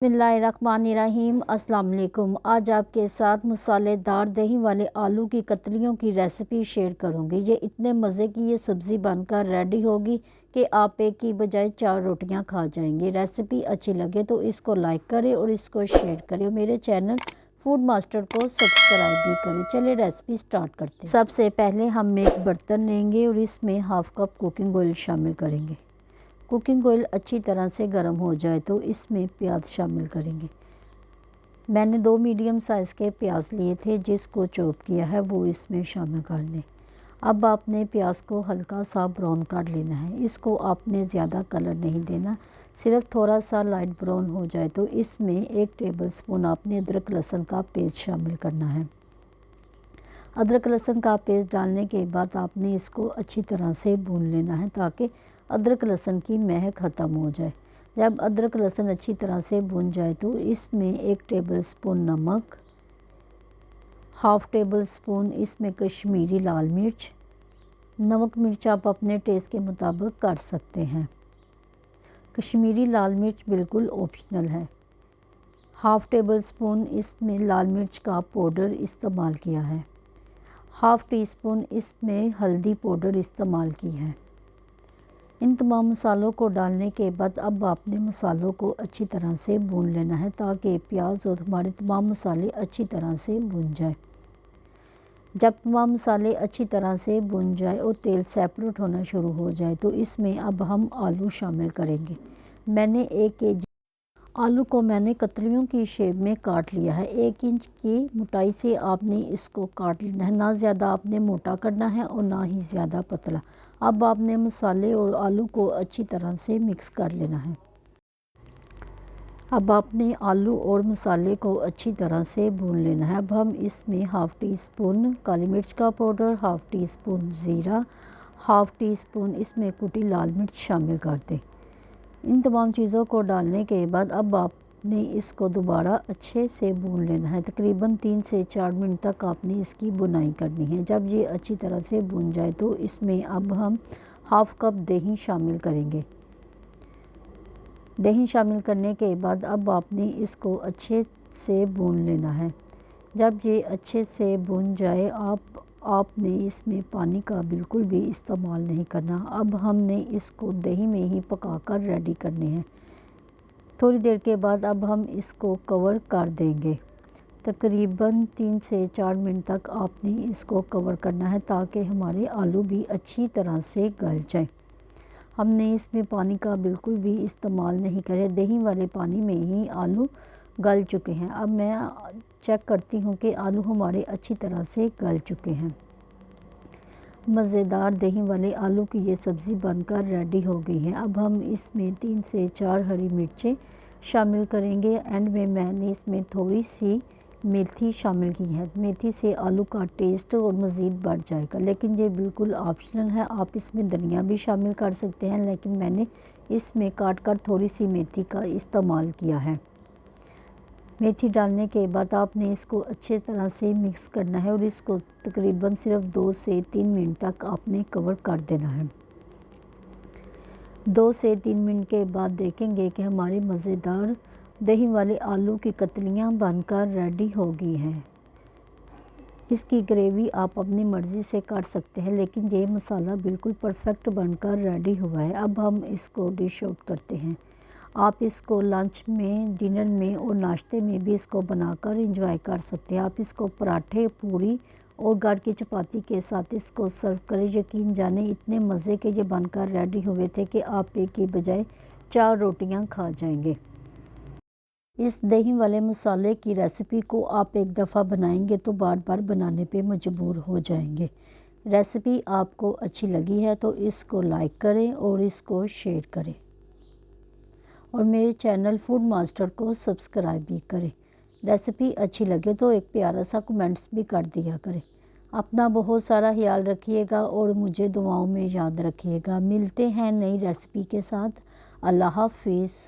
बिस्मिल्लाहिर्रहमानिर्रहीम। अस्सलाम वालेकुम। आज आपके साथ मसालेदार दही वाले आलू की कतलियों की रेसिपी शेयर करूंगी। ये इतने मज़े की ये सब्ज़ी बनकर रेडी होगी कि आप एक की बजाय 4 रोटियां खा जाएंगे। रेसिपी अच्छी लगे तो इसको लाइक करें और इसको शेयर करें और मेरे चैनल फूड मास्टर को सब्सक्राइब भी करें। चलिए रेसिपी स्टार्ट करते हैं। सबसे पहले हम एक बर्तन लेंगे और इसमें हाफ़ कप कुकिंग ऑयल शामिल करेंगे। कुकिंग ऑयल अच्छी तरह से गर्म हो जाए तो इसमें प्याज शामिल करेंगे। मैंने 2 मीडियम साइज़ के प्याज लिए थे जिसको चॉप किया है वो इसमें शामिल कर लें। अब आपने प्याज को हल्का सा ब्राउन कर लेना है। इसको आपने ज़्यादा कलर नहीं देना, सिर्फ थोड़ा सा लाइट ब्राउन हो जाए तो इसमें 1 टेबलस्पून आपने अदरक लहसुन का पेस्ट शामिल करना है। अदरक लहसुन का पेस्ट डालने के बाद आपने इसको अच्छी तरह से भून लेना है ताकि अदरक लहसुन की महक ख़त्म हो जाए। जब अदरक लहसुन अच्छी तरह से भून जाए तो इसमें 1 टेबलस्पून नमक, हाफ़ टेबल स्पून इसमें कश्मीरी लाल मिर्च, नमक मिर्च आप अपने टेस्ट के मुताबिक कर सकते हैं। कश्मीरी लाल मिर्च बिल्कुल ऑप्शनल है। हाफ़ टेबल स्पून इसमें लाल मिर्च का पाउडर इस्तेमाल किया है। हाफ़ टी स्पून इसमें हल्दी पाउडर इस्तेमाल की है। इन तमाम मसालों को डालने के बाद अब आपने मसालों को अच्छी तरह से भून लेना है ताकि प्याज और हमारे तमाम मसाले अच्छी तरह से भून जाए। जब तमाम मसाले अच्छी तरह से भून जाए और तेल सेपरेट होना शुरू हो जाए तो इसमें अब हम आलू शामिल करेंगे। मैंने 1 केजी आलू को मैंने कतलियों की शेप में काट लिया है। 1 इंच की मोटाई से आपने इसको काट लेना है, ना ज़्यादा आपने मोटा करना है और ना ही ज़्यादा पतला। अब आपने मसाले और आलू को अच्छी तरह से मिक्स कर लेना है। अब आपने आलू और मसाले को अच्छी तरह से भून लेना है। अब हम इसमें हाफ़ टी स्पून काली मिर्च का पाउडर, हाफ़ टी स्पून ज़ीरा, हाफ़ टी स्पून इसमें कुटी लाल मिर्च शामिल कर दें। इन तमाम चीज़ों को डालने के बाद अब आपने इसको दोबारा अच्छे से भून लेना है। तकरीबन 3 से 4 मिनट तक आपने इसकी भुनाई करनी है। जब ये अच्छी तरह से भून जाए तो इसमें अब हम हाफ़ कप दही शामिल करेंगे। दही शामिल करने के बाद अब आपने इसको अच्छे से भून लेना है। जब ये अच्छे से भून जाए आपने इसमें पानी का बिल्कुल भी इस्तेमाल नहीं करना। अब हमने इसको दही में ही पकाकर रेडी करने हैं। थोड़ी देर के बाद अब हम इसको कवर कर देंगे। तकरीबन 3 से 4 मिनट तक आपने इसको कवर करना है ताकि हमारे आलू भी अच्छी तरह से गल जाए। हमने इसमें पानी का बिल्कुल भी इस्तेमाल नहीं करे, दही वाले पानी में ही आलू गल चुके हैं। अब मैं चेक करती हूँ कि आलू हमारे अच्छी तरह से गल चुके हैं। मज़ेदार दही वाले आलू की ये सब्ज़ी बनकर रेडी हो गई है। अब हम इसमें 3 से 4 हरी मिर्चें शामिल करेंगे। एंड में मैंने इसमें थोड़ी सी मेथी शामिल की है। मेथी से आलू का टेस्ट और मज़ीद बढ़ जाएगा, लेकिन ये बिल्कुल ऑप्शनल है। आप इसमें धनिया भी शामिल कर सकते हैं, लेकिन मैंने इसमें काट कर थोड़ी सी मेथी का इस्तेमाल किया है। मेथी डालने के बाद आपने इसको अच्छे तरह से मिक्स करना है और इसको तकरीबन सिर्फ 2 से 3 मिनट तक आपने कवर कर देना है। 2 से 3 मिनट के बाद देखेंगे कि हमारे मज़ेदार दही वाले आलू की कतलियाँ बनकर रेडी हो गई हैं। इसकी ग्रेवी आप अपनी मर्ज़ी से कर सकते हैं, लेकिन ये मसाला बिल्कुल परफेक्ट बनकर रेडी हुआ है। अब हम इसको डिश आउट करते हैं। आप इसको लंच में, डिनर में और नाश्ते में भी इसको बनाकर एंजॉय कर सकते हैं। आप इसको पराठे, पूरी और घर की चपाती के साथ इसको सर्व करें। यकीन जाने इतने मज़े के ये बनकर रेडी हुए थे कि आप एक की बजाय 4 रोटियां खा जाएंगे। इस दही वाले मसाले की रेसिपी को आप एक दफ़ा बनाएंगे तो बार बार बनाने पे मजबूर हो जाएंगे। रेसिपी आपको अच्छी लगी है तो इसको लाइक करें और इसको शेयर करें और मेरे चैनल फूड मास्टर को सब्सक्राइब भी करें। रेसिपी अच्छी लगे तो एक प्यारा सा कमेंट्स भी कर दिया करें। अपना बहुत सारा ख्याल रखिएगा और मुझे दुआओं में याद रखिएगा। मिलते हैं नई रेसिपी के साथ। अल्लाह हाफिज़।